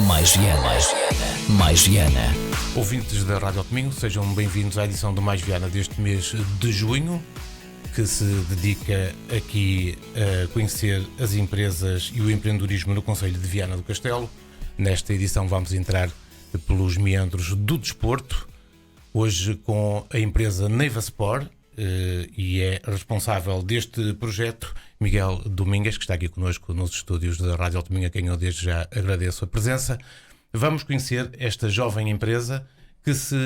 Mais Viana. Mais Viana. Ouvintes da Rádio Domingo, sejam bem-vindos à edição do Mais Viana deste mês de junho, que se dedica aqui a conhecer as empresas e o empreendedorismo no concelho de Viana do Castelo. Nesta edição vamos entrar pelos meandros do desporto, hoje com a empresa Neiva Sport, e é responsável deste projeto Miguel Domingues, que está aqui connosco nos estúdios da Rádio Domingo, a quem eu desde já agradeço a presença. Vamos conhecer esta jovem empresa que se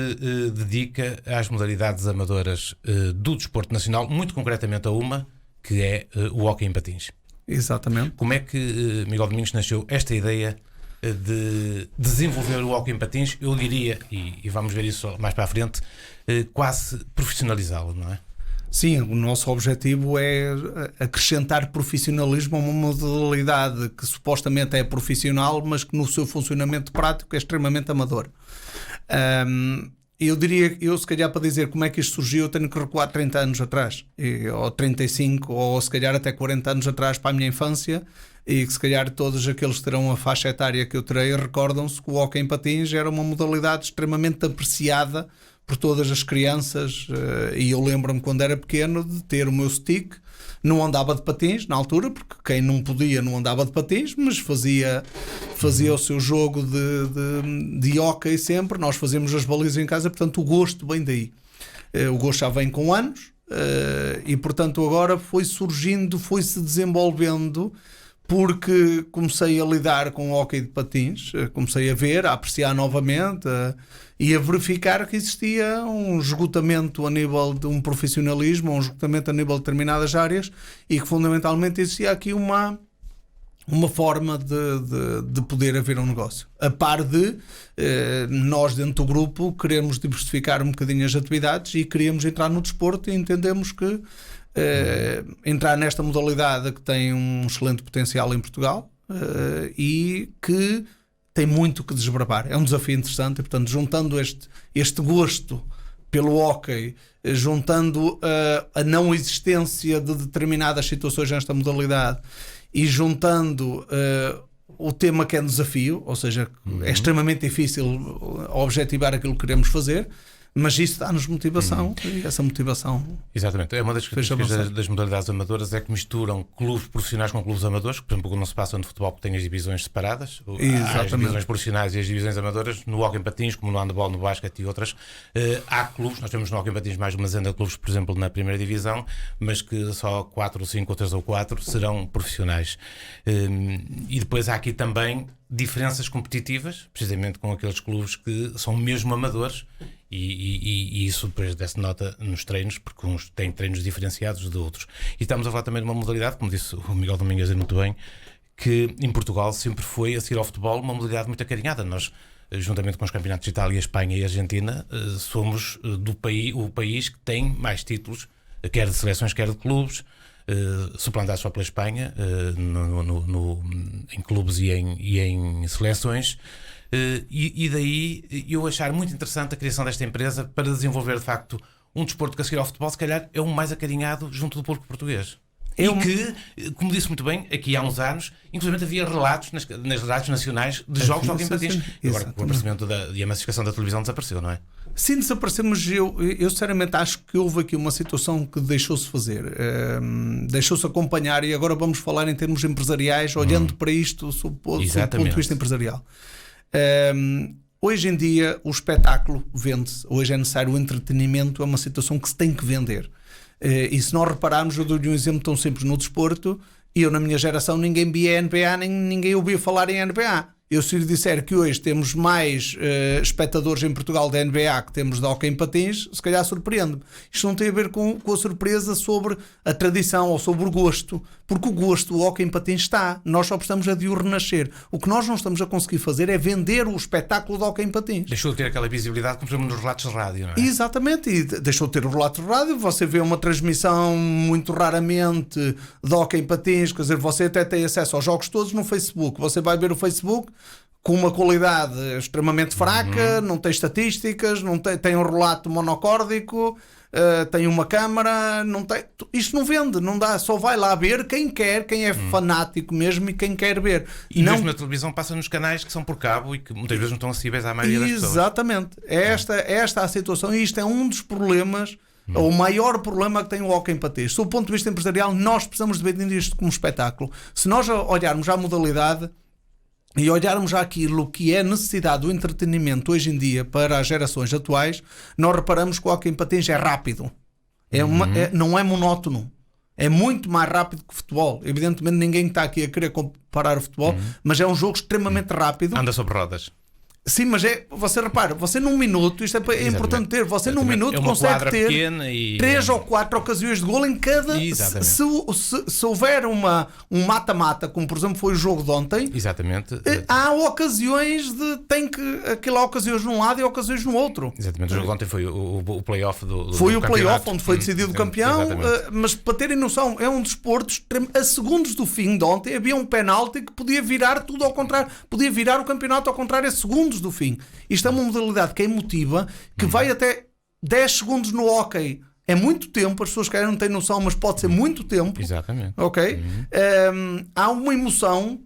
dedica às modalidades amadoras do desporto nacional, muito concretamente a uma, que é o hóquei em patins. Exatamente. Como é que, Miguel Domingos, nasceu esta ideia de desenvolver o hóquei em patins? Eu diria, e vamos ver isso mais para a frente, quase profissionalizá-lo, não é? Sim, o nosso objetivo é acrescentar profissionalismo a uma modalidade que supostamente é profissional, mas que no seu funcionamento prático é extremamente amador. Eu diria, se calhar para dizer como é que isto surgiu, eu tenho que recuar 30 anos atrás, ou 35, ou se calhar até 40 anos atrás para a minha infância, e que se calhar todos aqueles que terão a faixa etária que eu terei recordam-se que o hóquei em patins era uma modalidade extremamente apreciada por todas as crianças, e eu lembro-me quando era pequeno de ter o meu stick. Não andava de patins na altura, porque quem não podia não andava de patins, mas fazia o seu jogo de hóquei sempre. Nós fazíamos as balizas em casa, portanto o gosto vem daí. O gosto já vem com anos, e portanto agora foi surgindo, foi-se desenvolvendo, porque comecei a lidar com o hóquei de patins, comecei a ver, a apreciar novamente, e a verificar que existia um esgotamento a nível de um profissionalismo, um esgotamento a nível de determinadas áreas, e que fundamentalmente existia aqui uma forma de poder haver um negócio. A par de nós dentro do grupo queremos diversificar um bocadinho as atividades e queríamos entrar no desporto, e entendemos que entrar nesta modalidade que tem um excelente potencial em Portugal, e que tem muito que desbravar. É um desafio interessante, e portanto juntando este gosto pelo hóquei, juntando a não existência de determinadas situações nesta modalidade, e juntando o tema que é um desafio, ou seja, é extremamente difícil objetivar aquilo que queremos fazer, mas isso dá-nos motivação, e essa motivação... Exatamente, é uma das características das modalidades amadoras, é que misturam clubes profissionais com clubes amadores, que por exemplo não se passa no futebol, porque tem as divisões separadas. Há as divisões profissionais e as divisões amadoras. No hóquei em patins, como no handball, no basquete e outras, há clubes. Nós temos no hóquei em patins mais uma dezena de clubes, por exemplo, na primeira divisão, mas que só 4 ou 5 ou 3 ou 4 serão profissionais. E depois há aqui também diferenças competitivas, precisamente com aqueles clubes que são mesmo amadores, e isso depois dessa nota nos treinos, porque uns têm treinos diferenciados de outros. E estamos a falar também de uma modalidade, como disse o Miguel Domingues muito bem, que em Portugal sempre foi, a seguir ao futebol, uma modalidade muito acarinhada. Nós, juntamente com os campeonatos de Itália, Espanha e Argentina, somos o país que tem mais títulos, quer de seleções, quer de clubes, suplantados só pela Espanha, em clubes e em seleções. E daí eu achar muito interessante a criação desta empresa para desenvolver de facto um desporto que, a seguir ao futebol, se calhar é o mais acarinhado junto do público português. Que, como disse muito bem, aqui há uns anos, inclusive havia relatos nas rádios nacionais de jogos de hóquei em patins. Agora, com o aparecimento e a massificação da televisão, desapareceu, não é? Sim, desapareceu, mas eu sinceramente acho que houve aqui uma situação que deixou-se fazer, deixou-se acompanhar, e agora vamos falar em termos empresariais, olhando para isto sob o ponto de vista empresarial. Hoje em dia o espetáculo vende-se, hoje é necessário o entretenimento, é uma situação que se tem que vender. E se nós repararmos, eu dou-lhe um exemplo tão simples no desporto, e eu na minha geração ninguém via NBA, nem ninguém ouvia falar em NBA. Eu, se lhe disser que hoje temos mais espectadores em Portugal da NBA que temos de hóquei em patins, se calhar surpreende-me. Isto não tem a ver com a surpresa sobre a tradição ou sobre o gosto, porque o gosto do hóquei em patins está. Nós só precisamos de o renascer. O que nós não estamos a conseguir fazer é vender o espetáculo do hóquei em patins. Deixou de ter aquela visibilidade, como por exemplo nos relatos de rádio, não é? Exatamente, e deixou de ter o relato de rádio. Você vê uma transmissão muito raramente de hóquei em patins, quer dizer, você até tem acesso aos jogos todos no Facebook. Você vai ver o Facebook com uma qualidade extremamente fraca, não tem estatísticas, não tem um relato monocórdico, tem uma câmara, não tem. Isto não vende, não dá, só vai lá ver quem quer, quem é fanático mesmo e quem quer ver. E mesmo na televisão passa nos canais que são por cabo e que muitas vezes não estão acessíveis à maioria das pessoas. Exatamente. É esta a situação e isto é um dos problemas, o maior problema que tem o hóquei em patins. Do ponto de vista empresarial, nós precisamos de ver isto como espetáculo. Se nós olharmos à modalidade e olharmos àquilo que é necessidade do entretenimento hoje em dia para as gerações atuais, nós reparamos que o hóquei em patins é rápido. Não é monótono. É muito mais rápido que o futebol. Evidentemente ninguém está aqui a querer comparar o futebol, mas é um jogo extremamente rápido. Anda sobre rodas. Sim, mas você repara, você num minuto, isto é importante ter, você num minuto consegue ter 3 ou 4 ocasiões de golo em cada. Se houver um mata-mata, como por exemplo foi o jogo de ontem, há ocasiões aquilo há ocasiões num lado e ocasiões no outro. Exatamente, o jogo de ontem foi o play-off do Foi o play-off onde foi decidido o campeão, mas para terem noção, é um desporto a segundos do fim de ontem havia um penalti que podia virar tudo ao contrário, podia virar o campeonato ao contrário a segundos do fim. Isto é uma modalidade que é emotiva, que vai até 10 segundos no hóquei. É muito tempo, as pessoas que não têm noção, mas pode ser muito tempo. Exatamente. Ok? Há uma emoção.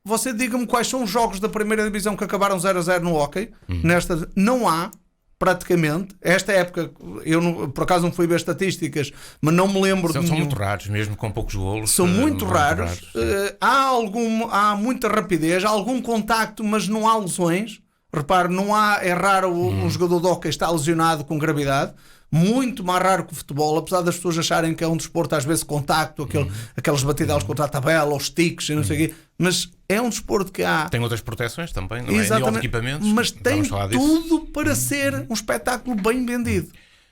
Você diga-me quais são os jogos da primeira divisão que acabaram 0-0 no hóquei. Nesta não há, praticamente. Esta época, eu por acaso não fui ver estatísticas, mas não me lembro de são muito raros, mesmo com poucos golos. São muito raros. Há muita rapidez, há algum contacto, mas não há lesões. Repare, é raro um jogador de hóquei estar lesionado com gravidade. Muito mais raro que o futebol, apesar das pessoas acharem que é um desporto às vezes contacto, aquelas batidelas contra a tabela, os sticks e não sei o quê, mas é um desporto que há... Tem outras proteções também, não é? E de equipamentos, mas tem tudo para ser um espetáculo bem vendido.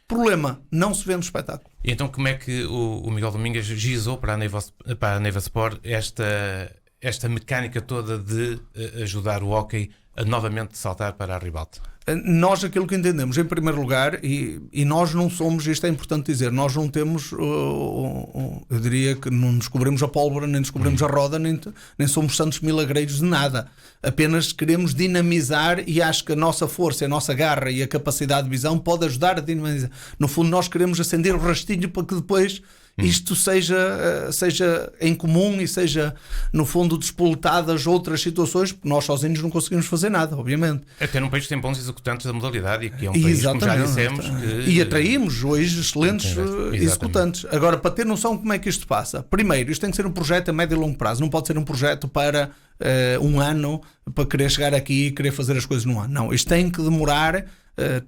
Problema, não se vende espetáculo. E então como é que o Miguel Domingues gizou para a Neiva Sport esta mecânica toda de ajudar o hóquei a novamente saltar para a ribalta? Nós aquilo que entendemos, em primeiro lugar, e nós não somos, isto é importante dizer, nós não temos, eu diria que não descobrimos a pólvora, nem descobrimos a roda, nem somos santos milagreiros de nada. Apenas queremos dinamizar e acho que a nossa força, a nossa garra e a capacidade de visão pode ajudar a dinamizar. No fundo, nós queremos acender o rastilho para que depois isto seja em comum e seja, no fundo, despoletadas outras situações, porque nós sozinhos não conseguimos fazer nada, obviamente. Até num país que tem bons executantes da modalidade e que é um país, como já dissemos... E atraímos hoje excelentes executantes. Agora, para ter noção como é que isto passa, primeiro, isto tem que ser um projeto a médio e longo prazo, não pode ser um projeto para um ano, para querer chegar aqui e querer fazer as coisas num ano. Não, isto tem que demorar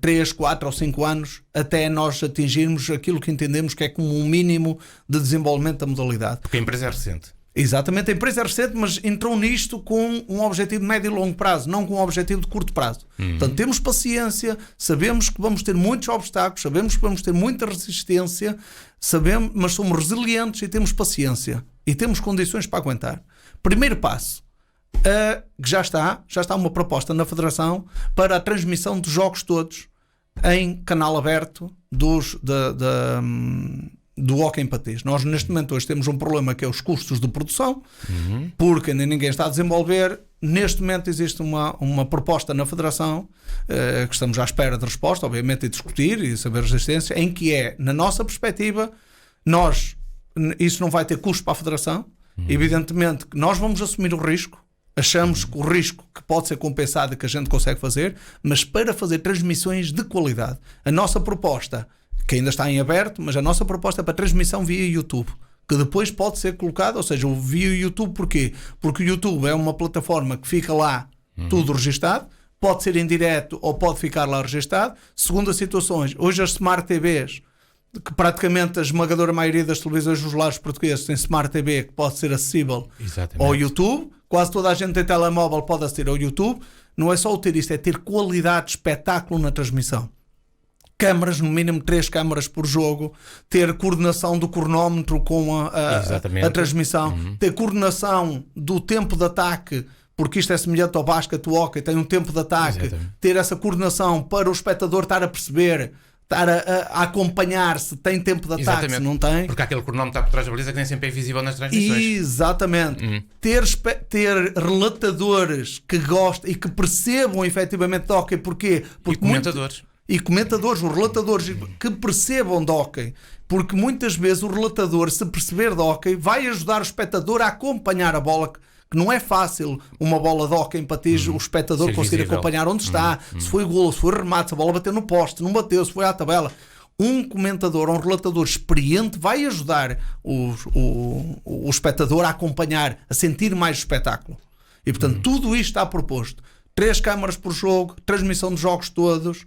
3, 4 ou 5 anos até nós atingirmos aquilo que entendemos que é como um mínimo de desenvolvimento da modalidade. Porque a empresa é recente. Exatamente, a empresa é recente, mas entrou nisto com um objetivo de médio e longo prazo, não com um objetivo de curto prazo. Portanto, temos paciência, sabemos que vamos ter muitos obstáculos, sabemos que vamos ter muita resistência, mas somos resilientes e temos paciência e temos condições para aguentar. Primeiro passo, que já está uma proposta na Federação para a transmissão dos jogos todos em canal aberto do hóquei em patins. Nós neste momento hoje temos um problema que é os custos de produção, porque ninguém está a desenvolver. Neste momento existe uma proposta na Federação que estamos à espera de resposta, obviamente, e discutir e saber a resistência, em que na nossa perspectiva, isso não vai ter custo para a Federação. Evidentemente que nós vamos assumir o risco. Achamos que o risco que pode ser compensado e que a gente consegue fazer, mas para fazer transmissões de qualidade. A nossa proposta, que ainda está em aberto, mas a nossa proposta é para transmissão via YouTube, que depois pode ser colocada, ou seja, via YouTube, porquê? Porque o YouTube é uma plataforma que fica lá tudo registado, pode ser em direto ou pode ficar lá registado, segundo as situações. Hoje as Smart TVs, que praticamente a esmagadora maioria das televisões nos lares portugueses tem Smart TV que pode ser acessível ao YouTube, quase toda a gente tem telemóvel, pode aceder ao YouTube. Não é só o ter isto, é ter qualidade de espetáculo na transmissão. Câmaras, no mínimo 3 câmaras por jogo, ter coordenação do cronómetro com a transmissão, ter coordenação do tempo de ataque, porque isto é semelhante ao basquete, o hóquei tem um tempo de ataque, ter essa coordenação para o espectador estar a perceber, estar a acompanhar se tem tempo de ataque, se não tem. Porque aquele cronómetro está por trás da baliza que nem sempre é visível nas transmissões. Exatamente. Ter relatadores que gostem e que percebam efetivamente de hóquei. Porquê? Porque comentadores. e comentadores, os relatadores que percebam de hóquei, porque muitas vezes o relatador, se perceber de hóquei, vai ajudar o espectador a acompanhar a bola, que não é fácil uma bola de hóquei em patins, o espectador conseguir acompanhar onde está, se foi golo, se foi remate, se a bola bateu no poste, não bateu, se foi à tabela. Um comentador ou um relatador experiente vai ajudar o espectador a acompanhar, a sentir mais o espetáculo. E portanto tudo isto está proposto. 3 câmaras por jogo, transmissão de jogos todos,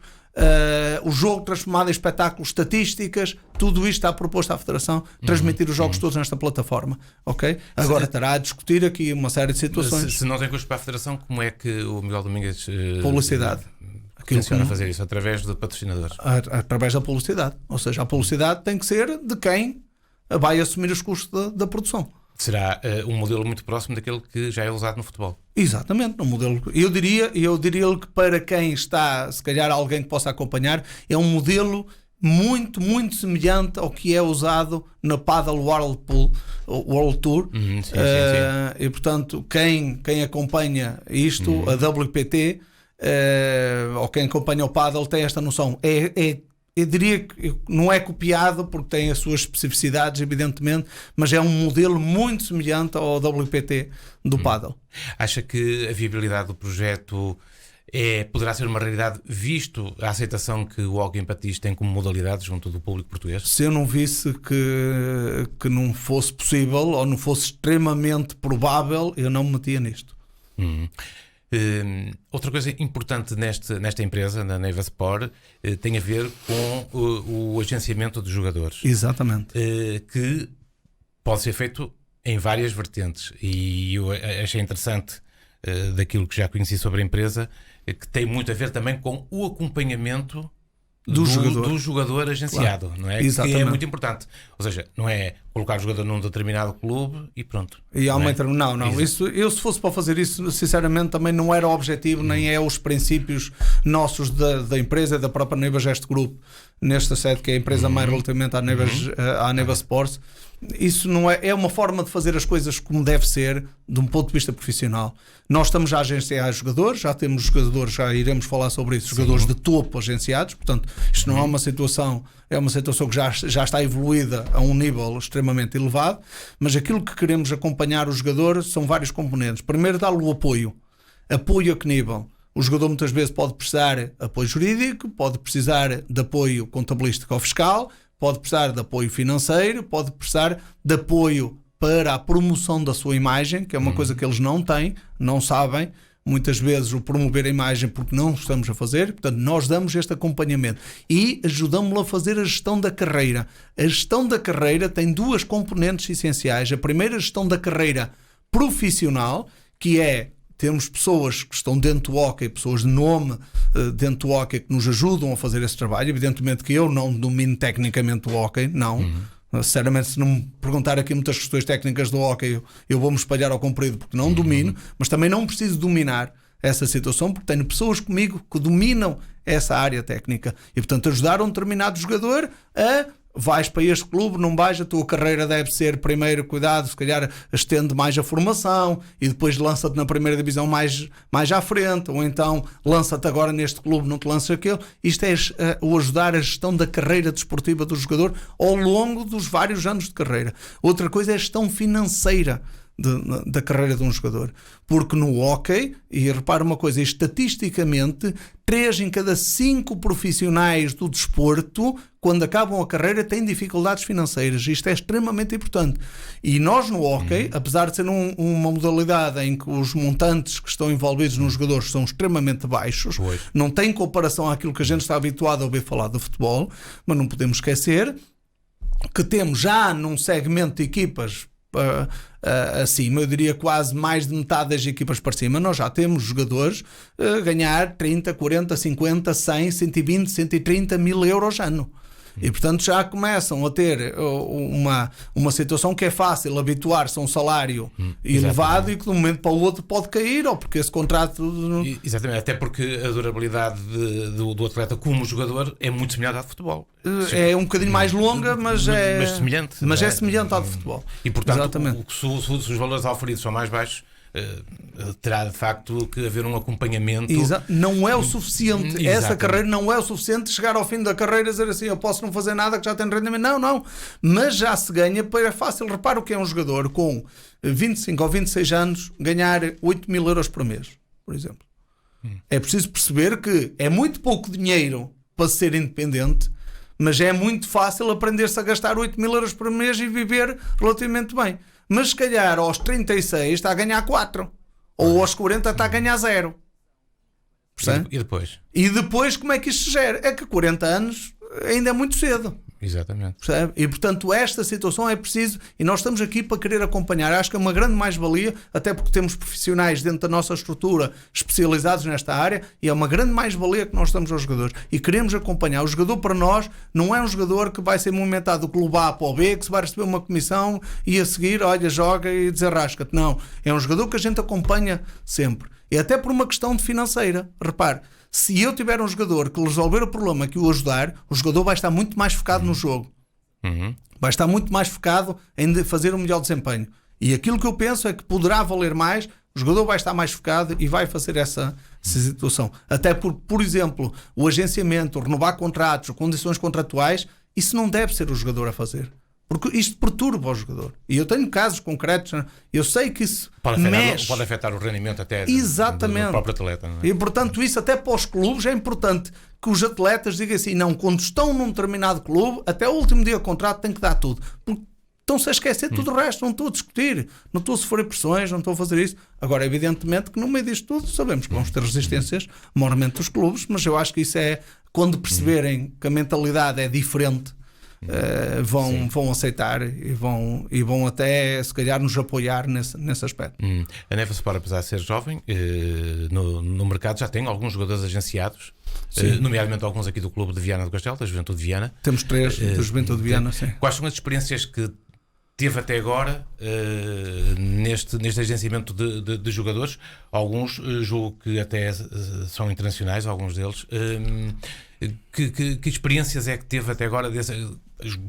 o jogo transformado em espetáculos, estatísticas, tudo isto está proposto à Federação, transmitir os jogos todos nesta plataforma. Ok? Agora terá a discutir aqui uma série de situações. Se não tem custos para a Federação, como é que o Miguel Domingues publicidade funciona a fazer isso? Através de patrocinadores? Através da publicidade. Ou seja, a publicidade tem que ser de quem vai assumir os custos da produção. Será um modelo muito próximo daquele que já é usado no futebol. Exatamente, um modelo. Eu diria que para quem está, se calhar alguém que possa acompanhar, é um modelo muito, muito semelhante ao que é usado na Paddle World Tour. Sim. E portanto, quem acompanha isto, a WPT, ou quem acompanha o Paddle tem esta noção. Eu diria que não é copiado porque tem as suas especificidades, evidentemente, mas é um modelo muito semelhante ao WPT do Paddle. Acha que a viabilidade do projeto poderá ser uma realidade, visto a aceitação que o hóquei em patins tem como modalidade junto do público português? Se eu não visse que não fosse possível ou não fosse extremamente provável, eu não me metia nisto. Outra coisa importante nesta empresa, na Neiva Sport, tem a ver com o agenciamento de jogadores. Exatamente. Que pode ser feito em várias vertentes. E eu achei interessante, daquilo que já conheci sobre a empresa, que tem muito a ver também com o acompanhamento do jogador agenciado, claro. Não é? Exatamente. Que é muito importante. Ou seja, não é colocar o jogador num determinado clube e pronto. E aumenta. Não. Isso, eu, se fosse para fazer isso, sinceramente, também não era o objetivo, nem é os princípios nossos da empresa, da própria Neiva Gest Group, nesta sede, que é a empresa mais relativamente à Neiva Sports. Isso não é uma forma de fazer as coisas como deve ser, de um ponto de vista profissional. Nós estamos a agenciar jogadores, já temos jogadores, já iremos falar sobre isso, jogadores de topo agenciados, portanto, isto não é uma situação, que já está evoluída a um nível extremamente elevado, mas aquilo que queremos acompanhar o jogador são vários componentes. Primeiro, dar-lhe o apoio. Apoio a que nível? O jogador muitas vezes pode precisar de apoio jurídico, pode precisar de apoio contabilístico ou fiscal, pode precisar de apoio financeiro, pode precisar de apoio para a promoção da sua imagem, que é uma coisa que eles não têm, não sabem, muitas vezes, o promover a imagem porque não estamos a fazer. Portanto, nós damos este acompanhamento e ajudamos-lo a fazer a gestão da carreira. A gestão da carreira tem 2 componentes essenciais. A primeira, a gestão da carreira profissional, que é temos pessoas que estão dentro do hóquei, pessoas de nome dentro do hóquei que nos ajudam a fazer esse trabalho. Evidentemente que eu não domino tecnicamente o hóquei, não. Sinceramente, se não me perguntar aqui muitas questões técnicas do hóquei, eu vou-me espalhar ao comprido porque não domino, mas também não preciso dominar essa situação porque tenho pessoas comigo que dominam essa área técnica e, portanto, ajudar um determinado jogador a vais para este clube, não vais, a tua carreira deve ser primeiro, cuidado, se calhar estende mais a formação e depois lança-te na primeira divisão mais à frente, ou então lança-te agora neste clube, não te lanças aquele. Isto é o ajudar a gestão da carreira desportiva do jogador ao longo dos vários anos de carreira. Outra coisa é a gestão financeira da carreira de um jogador, porque no hóquei, e repara uma coisa, estatisticamente 3 em cada 5 profissionais do desporto, quando acabam a carreira, têm dificuldades financeiras. Isto é extremamente importante. E nós no hóquei, apesar de ser uma modalidade em que os montantes que estão envolvidos nos jogadores são extremamente baixos, não tem comparação àquilo que a gente está habituado a ouvir falar do futebol, mas não podemos esquecer que temos já num segmento de equipas acima, eu diria quase mais de metade das equipas para cima, nós já temos jogadores a ganhar 30, 40, 50, 100, 120, 130 mil euros ano. E portanto já começam a ter uma situação que é fácil habituar-se a um salário elevado e que de um momento para o outro pode cair, ou porque esse contrato... Exatamente, até porque a durabilidade do atleta como jogador é muito semelhante à de futebol. É um bocadinho mais longa, mas é semelhante. Mas é semelhante à de futebol. E portanto, se os valores oferidos são mais baixos, terá de facto que haver um acompanhamento. Não é o suficiente. Essa carreira não é o suficiente. Chegar ao fim da carreira e dizer assim: eu posso não fazer nada que já tenho rendimento. Não. Mas já se ganha. É fácil. Repara o que é um jogador com 25 ou 26 anos ganhar 8 mil euros por mês, por exemplo. É preciso perceber que é muito pouco dinheiro para ser independente, mas é muito fácil aprender-se a gastar 8 mil euros por mês e viver relativamente bem. Mas se calhar aos 36 está a ganhar 4. Ou aos 40 está a ganhar 0. E depois? E depois como é que isto se gera? É que 40 anos ainda é muito cedo. Exatamente. Percebe? E portanto esta situação é preciso, e nós estamos aqui para querer acompanhar. Acho que é uma grande mais-valia, até porque temos profissionais dentro da nossa estrutura especializados nesta área, e é uma grande mais-valia que nós damos aos jogadores e queremos acompanhar. O jogador para nós não é um jogador que vai ser movimentado do clube A para o B, que se vai receber uma comissão e a seguir, olha, joga e desenrasca-te. Não, é um jogador que a gente acompanha sempre, e até por uma questão de financeira. Repare, se eu tiver um jogador que resolver o problema, que o ajudar, o jogador vai estar muito mais focado no jogo. Vai estar muito mais focado em fazer um melhor desempenho. E aquilo que eu penso é que poderá valer mais, o jogador vai estar mais focado e vai fazer essa situação. Até por exemplo, o agenciamento, renovar contratos, condições contratuais, isso não deve ser o jogador a fazer. Porque isto perturba o jogador. E eu tenho casos concretos, eu sei que isso pode afetar o rendimento até do próprio atleta. Não é? E portanto isso até para os clubes é importante que os atletas digam assim, não, quando estão num determinado clube, até o último dia do contrato tem que dar tudo. Porque estão-se a esquecer de tudo o resto, não estou a discutir, não estou a sofrer pressões, não estou a fazer isso. Agora, evidentemente que no meio disto tudo sabemos que vamos ter resistências, maiormente dos clubes, mas eu acho que isso é, quando perceberem que a mentalidade é diferente, vão aceitar e vão até se calhar nos apoiar nesse aspecto. A Neva Sport, apesar de ser jovem, no mercado já tem alguns jogadores agenciados, nomeadamente alguns aqui do Clube de Viana do Castelo, da Juventude de Viana. Temos 3 da Juventude de Viana, sim. Quais são as experiências que teve até agora neste agenciamento de jogadores? Alguns julgo que até são internacionais, alguns deles. Que experiências é que teve até agora?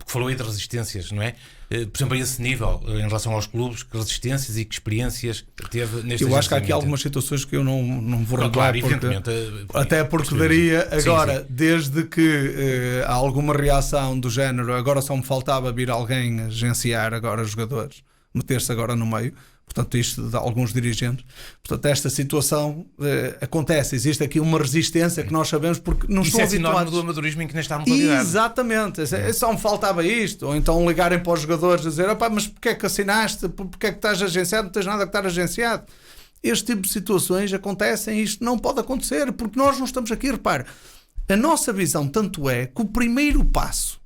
Falou aí de resistências, não é? Por exemplo, a esse nível, em relação aos clubes, que resistências e que experiências teve neste Eu acho que há aqui algumas situações que eu não vou regular, até porque daria agora, desde que há alguma reação do género, agora só me faltava vir alguém agenciar agora os jogadores, meter-se agora no meio. Portanto, isto de alguns dirigentes. Portanto, esta situação acontece. Existe aqui uma resistência que nós sabemos porque não estão habituados. Isso é sinónimo do amadorismo em que nesta modalidade. Exatamente. Só me faltava isto. Ou então ligarem para os jogadores e dizer, mas porque é que assinaste? Porque é que estás agenciado? Não tens nada que estar agenciado. Este tipo de situações acontecem e isto não pode acontecer porque nós não estamos aqui. Repare, a nossa visão tanto é que o primeiro passo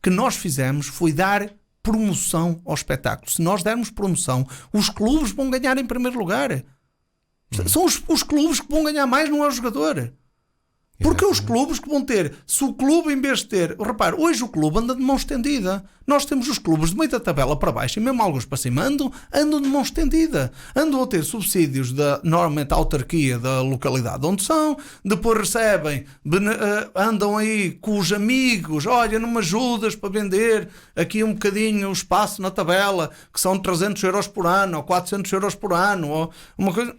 que nós fizemos foi dar promoção ao espetáculo. Se nós dermos promoção, os clubes vão ganhar em primeiro lugar. São os clubes que vão ganhar mais, não é o jogador. Porque os clubes que vão ter, se o clube em vez de ter, repare, hoje o clube anda de mão estendida. Nós temos os clubes de meio da tabela para baixo e mesmo alguns para cima andam de mão estendida. Andam a ter subsídios normalmente da autarquia da localidade onde são, depois recebem, andam aí com os amigos, olha, não me ajudas para vender aqui um bocadinho o espaço na tabela, que são 300 euros por ano ou 400 euros por ano, ou uma coisa.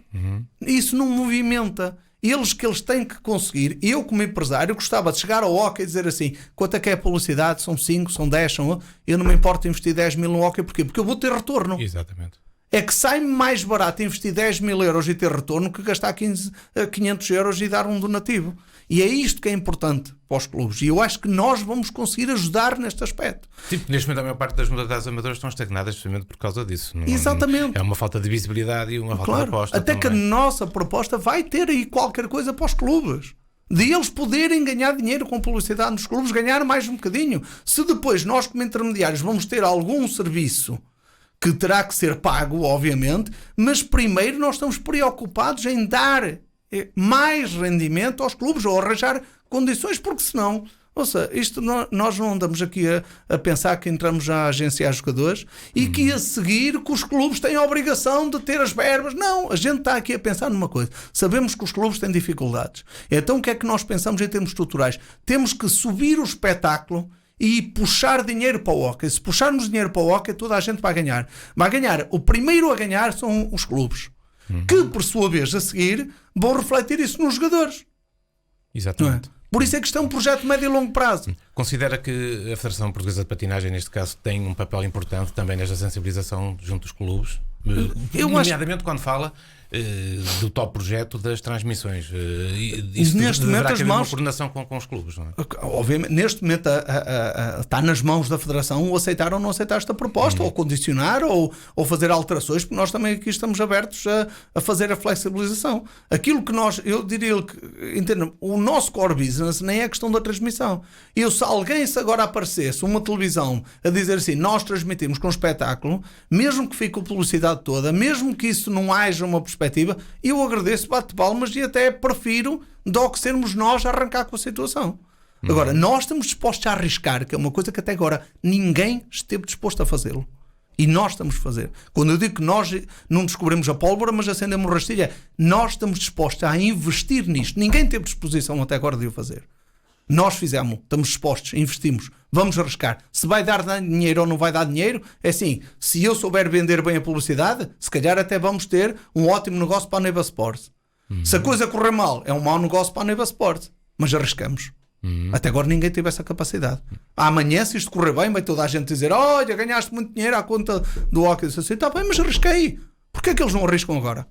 Isso não movimenta. Eles têm que conseguir. Eu, como empresário, gostava de chegar ao hockey e dizer assim, quanto é que é a publicidade? São 5, são 10, eu não me importo investir 10 mil no hockey. Porquê? Porque eu vou ter retorno. Exatamente. É que sai-me mais barato investir 10 mil euros e ter retorno que gastar 500 euros e dar um donativo. E é isto que é importante para os clubes. E eu acho que nós vamos conseguir ajudar neste aspecto. Tipo, neste momento a maior parte das modalidades amadoras estão estagnadas precisamente por causa disso. Exatamente. É uma falta de visibilidade e uma falta de aposta. Até que a nossa proposta vai ter aí qualquer coisa para os clubes. De eles poderem ganhar dinheiro com publicidade nos clubes, ganhar mais um bocadinho. Se depois nós, como intermediários, vamos ter algum serviço que terá que ser pago, obviamente, mas primeiro nós estamos preocupados em dar mais rendimento aos clubes ou arranjar condições, porque senão, nós não andamos aqui a pensar que entramos a agenciar jogadores e que a seguir que os clubes têm a obrigação de ter as verbas. Não, a gente está aqui a pensar numa coisa. Sabemos que os clubes têm dificuldades. Então o que é que nós pensamos em termos estruturais? Temos que subir o espetáculo e puxar dinheiro para o hóquei. Se puxarmos dinheiro para o hóquei, toda a gente vai ganhar. O primeiro a ganhar são os clubes. que por sua vez a seguir vão refletir isso nos jogadores. Exatamente. Não é? Por isso é que isto é um projeto de médio e longo prazo. Considera que a Federação Portuguesa de Patinagem, neste caso, tem um papel importante também nesta sensibilização junto dos clubes? Nomeadamente quando fala do top projeto das transmissões. Isso neste momento haver uma coordenação com os clubes, não é? Obviamente, neste momento está nas mãos da Federação o aceitar ou não aceitar esta proposta, ou condicionar, ou fazer alterações, porque nós também aqui estamos abertos a fazer a flexibilização. Aquilo que eu diria que, entendam, o nosso core business nem é questão da transmissão. Se alguém agora aparecesse uma televisão a dizer assim, nós transmitimos com espetáculo, mesmo que fique a publicidade toda, mesmo que isso não haja uma perspectiva, eu agradeço, bate palmas e até prefiro do que sermos nós a arrancar com a situação. Agora, nós estamos dispostos a arriscar, que é uma coisa que até agora ninguém esteve disposto a fazê-lo. E nós estamos a fazer. Quando eu digo que nós não descobrimos a pólvora, mas acendemos o rastilho, nós estamos dispostos a investir nisto. Ninguém teve disposição até agora de o fazer. Nós fizemos, estamos dispostos, investimos, vamos arriscar. Se vai dar dinheiro ou não vai dar dinheiro, é assim, se eu souber vender bem a publicidade, se calhar até vamos ter um ótimo negócio para a Neiva Sports. Se a coisa correr mal, é um mau negócio para a Neiva Sports. Mas arriscamos. Até agora ninguém teve essa capacidade. Amanhã, se isto correr bem, vai toda a gente dizer, olha, ganhaste muito dinheiro à conta do hockey. Assim, está bem, mas arrisquei. Porquê é que eles não arriscam agora?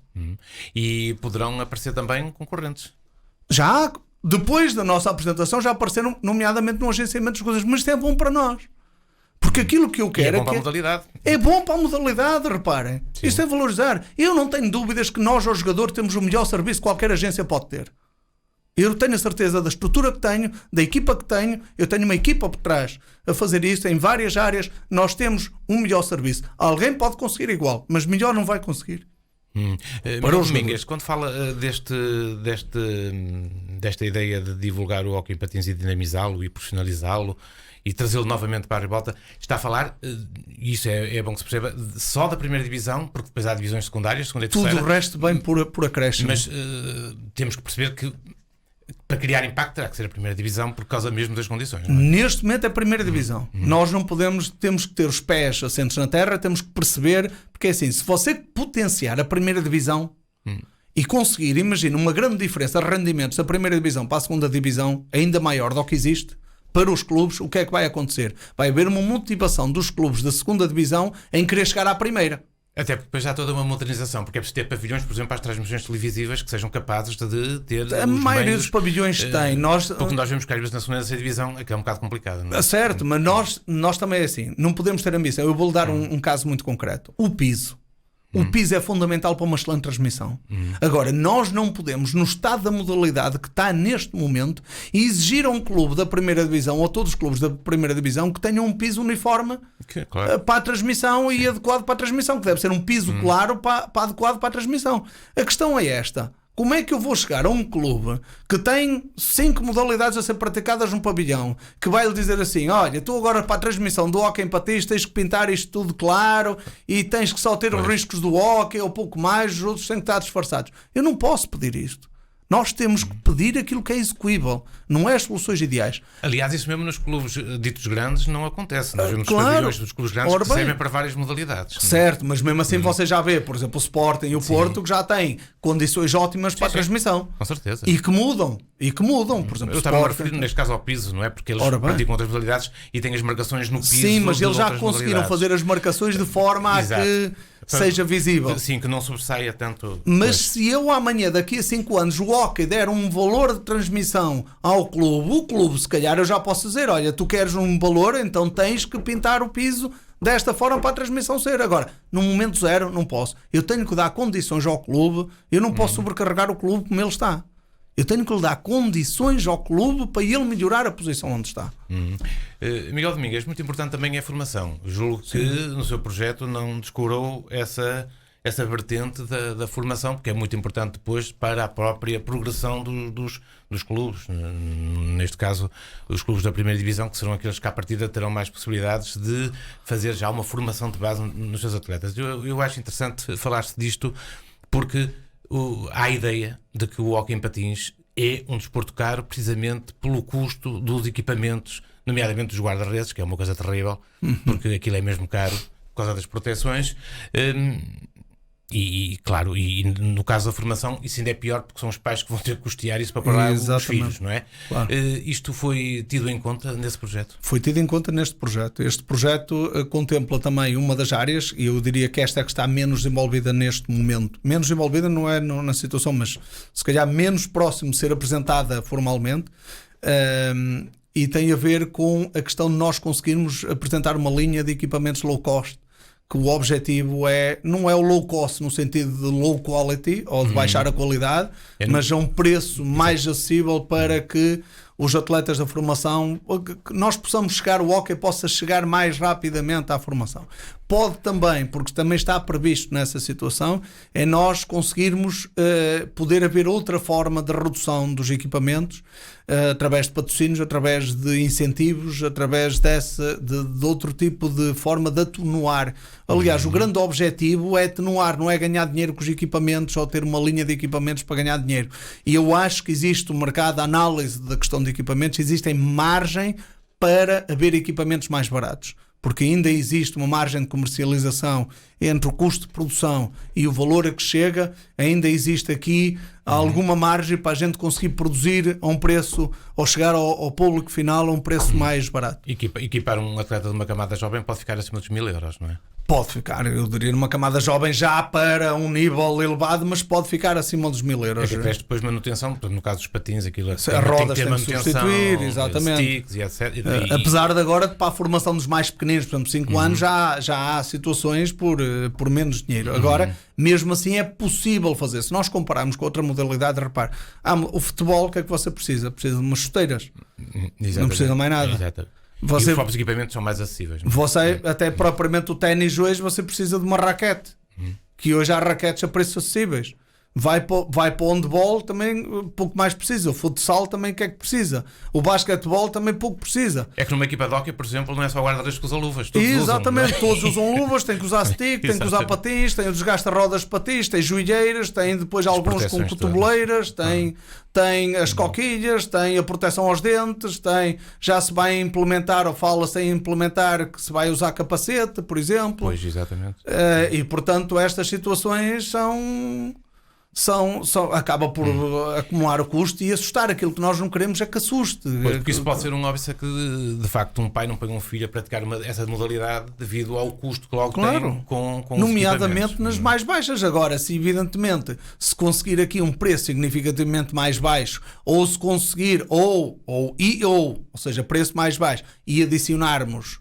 E poderão aparecer também concorrentes. Já depois da nossa apresentação já apareceram, nomeadamente no agenciamento das coisas, mas isto é bom para nós. Porque aquilo que eu quero é bom para a modalidade. É bom para a modalidade, reparem. Sim. Isto é valorizar. Eu não tenho dúvidas que nós, aos jogadores, temos o melhor serviço que qualquer agência pode ter. Eu tenho a certeza da estrutura que tenho, da equipa que tenho. Eu tenho uma equipa por trás a fazer isto em várias áreas. Nós temos um melhor serviço. Alguém pode conseguir igual, mas melhor não vai conseguir. Para os Domingues, quando fala desta ideia de divulgar o hóquei em patins e dinamizá-lo e profissionalizá-lo e trazê-lo novamente para a ribalta, está a falar, e isso é bom que se perceba, só da primeira divisão, porque depois há divisões secundárias, segunda e terceira. Tudo o resto vem por acréscimo. Mas temos que perceber que para criar impacto terá que ser a primeira divisão por causa mesmo das condições, não é? Neste momento é a primeira divisão. Nós não podemos, temos que ter os pés assentos na terra, temos que perceber, porque é assim, se você potenciar a primeira divisão e conseguir, imagina, uma grande diferença de rendimentos da primeira divisão para a segunda divisão, ainda maior do que existe, para os clubes, o que é que vai acontecer? Vai haver uma motivação dos clubes da segunda divisão em querer chegar à primeira. Até porque depois há toda uma modernização, porque é preciso ter pavilhões, por exemplo, para as transmissões televisivas que sejam capazes de ter. A maioria dos pavilhões tem. Porque nós vemos que às vezes na segunda divisão é que é um bocado complicado, não é? Certo, mas nós também é assim, não podemos ter ambição. Eu vou-lhe dar um caso muito concreto. O piso. O piso é fundamental para uma excelente transmissão. Agora, nós não podemos, no estado da modalidade que está neste momento, exigir a um clube da primeira divisão, ou a todos os clubes da primeira divisão, que tenham um piso uniforme para a transmissão e adequado para a transmissão, que deve ser um piso claro adequado para a transmissão. A questão é esta. Como é que eu vou chegar a um clube que tem 5 modalidades a ser praticadas num pavilhão, que vai-lhe dizer assim, olha, tu agora para a transmissão do hóquei em patins tens que pintar isto tudo claro e tens que só ter os riscos do hóquei ou pouco mais, os outros têm que estar disfarçados. Eu não posso pedir isto. Nós temos que pedir aquilo que é execuível, não é as soluções ideais. Aliás, isso mesmo nos clubes ditos grandes não acontece. Nós vemos os pavilhões dos clubes grandes que servem para várias modalidades. Certo, mas mesmo assim você já vê, por exemplo, o Sporting e o Porto, que já têm condições ótimas para a transmissão. Com certeza. E que mudam. Por exemplo, eu estava a referir neste caso ao piso, não é? Porque eles praticam outras modalidades e têm as marcações no piso. Sim, mas eles já conseguiram fazer as marcações de forma a que seja visível. Sim, que não sobressaia tanto. Mas se eu amanhã, daqui a 5 anos, o hóquei der um valor de transmissão ao clube, o clube, se calhar eu já posso dizer, olha, tu queres um valor, então tens que pintar o piso desta forma para a transmissão ser. Agora, no momento zero, não posso. Eu tenho que dar condições ao clube, eu não posso sobrecarregar o clube como ele está. Eu tenho que lhe dar condições ao clube para ele melhorar a posição onde está. Miguel Domingues, muito importante também é a formação. Julgo que no seu projeto não descurou essa vertente da formação, porque é muito importante depois para a própria progressão dos clubes. Neste caso, os clubes da primeira divisão, que serão aqueles que à partida terão mais possibilidades de fazer já uma formação de base nos seus atletas. Eu acho interessante falar-se disto, porque há a ideia de que o hóquei em patins é um desporto caro precisamente pelo custo dos equipamentos, nomeadamente dos guarda-redes, que é uma coisa terrível, porque aquilo é mesmo caro por causa das proteções. Claro, e no caso da formação, isso ainda é pior porque são os pais que vão ter que custear isso para pagar os filhos, não é? Claro. Isto foi tido em conta nesse projeto? Foi tido em conta neste projeto. Este projeto contempla também uma das áreas, e eu diria que esta é que está menos envolvida neste momento. Menos envolvida não é na situação, mas se calhar menos próximo de ser apresentada formalmente. E tem a ver com a questão de nós conseguirmos apresentar uma linha de equipamentos low cost, que o objetivo não é o low cost no sentido de low quality ou de baixar a qualidade, mas a um preço mais acessível para que os atletas da formação, que nós possamos chegar, o hóquei possa chegar mais rapidamente à formação. Pode também, porque também está previsto nessa situação, é nós conseguirmos poder haver outra forma de redução dos equipamentos, através de patrocínios, através de incentivos, através de outro tipo de forma de atenuar. Aliás, o grande objetivo é atenuar, não é ganhar dinheiro com os equipamentos ou ter uma linha de equipamentos para ganhar dinheiro. E eu acho que existe um mercado de análise da questão de equipamentos, existem margem para haver equipamentos mais baratos, porque ainda existe uma margem de comercialização entre o custo de produção e o valor a que chega, ainda existe aqui alguma margem para a gente conseguir produzir a um preço, ou chegar ao público final a um preço mais barato. Equipar um atleta de uma camada jovem pode ficar acima dos 1.000 euros, não é? Pode ficar, eu diria, numa camada jovem já para um nível elevado, mas pode ficar acima dos 1.000 euros. É que depois manutenção, no caso dos patins, aquilo as rodas tem que substituir, exatamente. Sticks e etc. Apesar de agora, para a formação dos mais pequeninos, por exemplo, 5 anos, já há situações por menos dinheiro. Agora, mesmo assim, é possível fazer. Se nós compararmos com outra modalidade, repare, o futebol, o que é que você precisa? Precisa de umas chuteiras. Não precisa de mais nada. Exatamente. E os próprios equipamentos são mais acessíveis. Até propriamente o ténis hoje, você precisa de uma raquete, que hoje há raquetes a preços acessíveis. Vai para o handball, também pouco mais precisa. O futsal também, o que é que precisa? O basquetebol também pouco precisa. É que numa equipa de hóquei, por exemplo, não é só o guarda-redes que usa luvas. Exatamente, todos usam luvas, tem que usar stick, tem que usar patins, tem o desgaste-rodas de patins, tem joelheiras, tem depois alguns com cotoveleiras, tem as coquilhas, tem a proteção aos dentes, já se vai implementar, ou fala-se em implementar que se vai usar capacete, por exemplo. Pois, exatamente. E portanto estas situações acaba por acumular o custo e assustar. Aquilo que nós não queremos é que assuste. Porque isso pode ser um óbvio que de facto um pai não põe um filho a praticar essa modalidade devido ao custo que logo tem com nomeadamente nas mais baixas. Agora, se evidentemente se conseguir aqui um preço significativamente mais baixo, ou se conseguir ou seja, preço mais baixo, e adicionarmos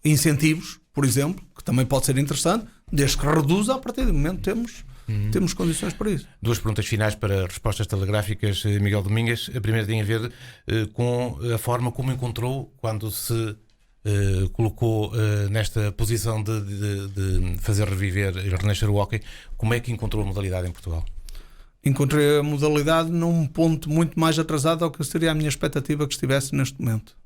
incentivos, por exemplo, que também pode ser interessante, desde que reduza, a partir do momento temos condições para isso. Duas perguntas finais para respostas telegráficas, Miguel Domingues. A primeira tem a ver com a forma como encontrou quando se colocou nesta posição de fazer reviver e renascer o hóquei. Como é que encontrou a modalidade em Portugal? Encontrei a modalidade num ponto muito mais atrasado ao que seria a minha expectativa que estivesse neste momento.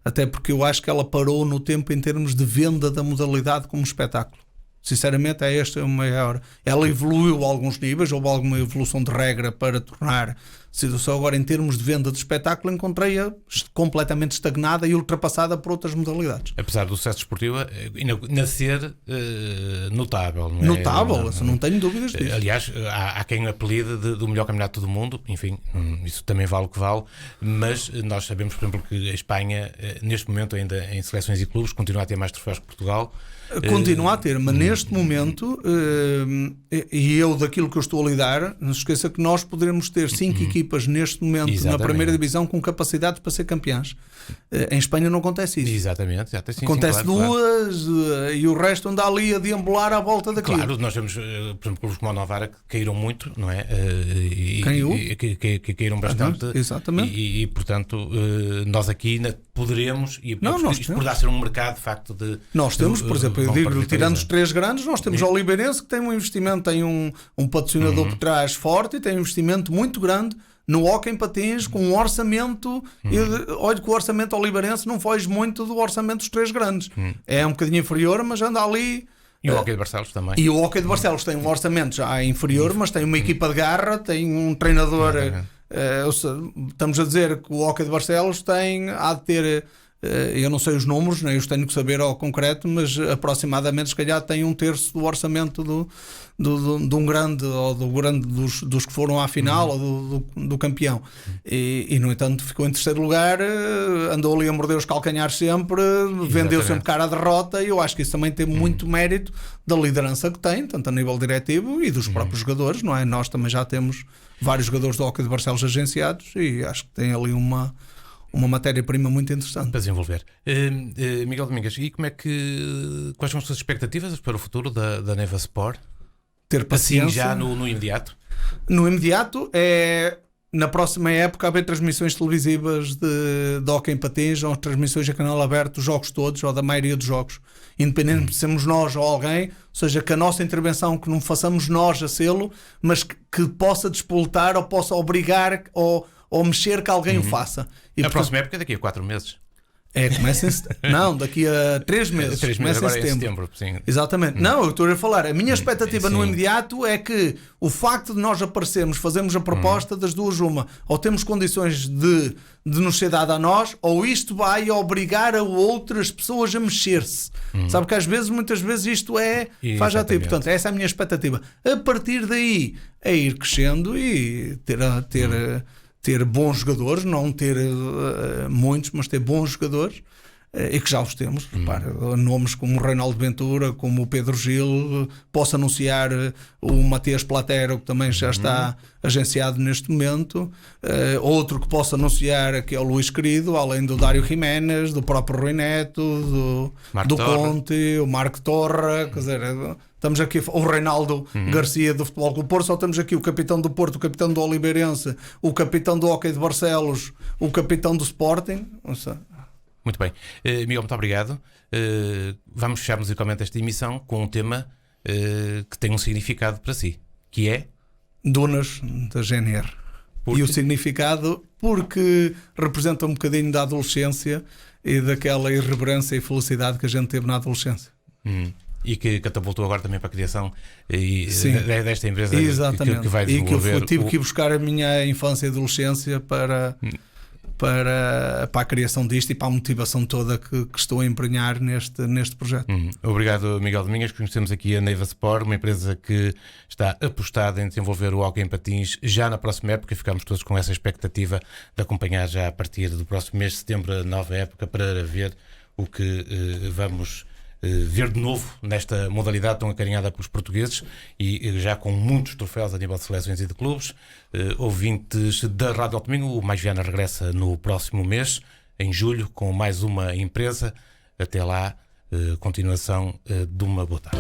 Até porque eu acho que ela parou no tempo em termos de venda da modalidade como espetáculo. Sinceramente, esta o maior. Ela evoluiu a alguns níveis, houve alguma evolução de regra para tornar a situação. Agora, em termos de venda de espetáculo, encontrei-a completamente estagnada e ultrapassada por outras modalidades. Apesar do sucesso desportivo nascer notável, não é? Notável, não tenho dúvidas disso. Aliás, há quem apelide do melhor campeonato do mundo, enfim, isso também vale o que vale, mas nós sabemos, por exemplo, que a Espanha, neste momento, ainda em seleções e clubes, continua a ter mais troféus que Portugal. Continua a ter, mas neste momento, e eu daquilo que eu estou a lidar, não se esqueça que nós poderemos ter 5 equipas neste momento. Exatamente. Na primeira divisão com capacidade para ser campeãs. Em Espanha não acontece isso. Exatamente. Acontece duas, e o resto anda ali a deambular à volta daquilo. Claro, nós temos, por exemplo, clubes como a Novara que caíram muito, não é? Que caíram bastante. Exatamente. E portanto, nós aqui ainda poderemos, e isto poderá ser um mercado de facto de. Nós temos, por exemplo, eu digo, tirando os 3 grandes, nós temos o Oliveirense, que tem um investimento, tem um patrocinador por trás forte e tem um investimento muito grande no hóquei em patins, com um orçamento. Olha que o orçamento oliveirense não foge muito do orçamento dos 3 grandes. É um bocadinho inferior, mas anda ali. E o hóquei de Barcelos também. E o hóquei de Barcelos tem um orçamento já inferior, mas tem uma equipa de garra, tem um treinador. Estamos a dizer que o hóquei de Barcelos há de ter eu não sei os números, nem os tenho que saber ao concreto, mas aproximadamente se calhar tem 1/3 do orçamento de um grande, ou do grande dos que foram à final, ou do campeão. E no entanto ficou em terceiro lugar, andou ali a morder os calcanhares sempre, vendeu sempre cara à derrota, e eu acho que isso também tem muito mérito da liderança que tem, tanto a nível diretivo e dos próprios jogadores, não é? Nós também já temos vários jogadores do Hóquei de Barcelos agenciados, e acho que tem ali uma matéria-prima muito interessante para desenvolver. Miguel Domingues, e quais são as suas expectativas para o futuro da Neva Sport? Ter paciência. Assim, já no imediato? No imediato é, na próxima época, haver transmissões televisivas de hóquei em patins, ou transmissões a canal aberto dos jogos todos, ou da maioria dos jogos, independente de sermos nós ou alguém, ou seja, que a nossa intervenção, que não façamos nós a sê-lo, mas que possa despoltar ou possa obrigar ou mexer que alguém o faça. E, a próxima época é daqui a 4 meses. Começa não, daqui a 3 meses. 3 meses, agora em setembro. Sim. Exatamente. Não, eu estou a falar. A minha expectativa no imediato é que o facto de nós aparecermos, fazermos a proposta das duas uma, ou temos condições de nos ser dada a nós, ou isto vai obrigar a outras pessoas a mexer-se. Sabe que muitas vezes isto faz já tempo. Portanto, essa é a minha expectativa. A partir daí, é ir crescendo e ter bons jogadores, não ter muitos, mas ter bons jogadores, e que já os temos. Repara, nomes como o Reinaldo Ventura, como o Pedro Gil, posso anunciar o Matias Platero, que também já está agenciado neste momento, outro que posso anunciar, que é o Luís Querido, além do Dário Jiménez, do próprio Rui Neto, do Conte, o Marco Torra, quer dizer, estamos aqui o Reinaldo Garcia do Futebol Clube Porto, só temos aqui o capitão do Porto, o capitão do Oliveirense, o capitão do Hóquei de Barcelos, o capitão do Sporting. Muito bem. Miguel, muito obrigado. Vamos fechar musicalmente esta emissão com um tema que tem um significado para si, que é... Dunas, da GNR. E o significado porque representa um bocadinho da adolescência e daquela irreverência e felicidade que a gente teve na adolescência. E que catapultou agora também para a criação desta empresa que vai desenvolver. E que eu tive que ir buscar a minha infância e adolescência para a criação disto e para a motivação toda que estou a empenhar neste projeto. Obrigado, Miguel Domingues. Conhecemos aqui a Neva Sport, uma empresa que está apostada em desenvolver o hóquei em patins já na próxima época. Ficamos todos com essa expectativa de acompanhar já a partir do próximo mês de setembro a nova época, para ver o que vamos ver de novo nesta modalidade tão acarinhada pelos portugueses, e já com muitos troféus a nível de seleções e de clubes. Ouvintes da Rádio Alto Minho, o Mais Viana regressa no próximo mês, em julho, com mais uma empresa. Até lá, continuação de uma boa tarde.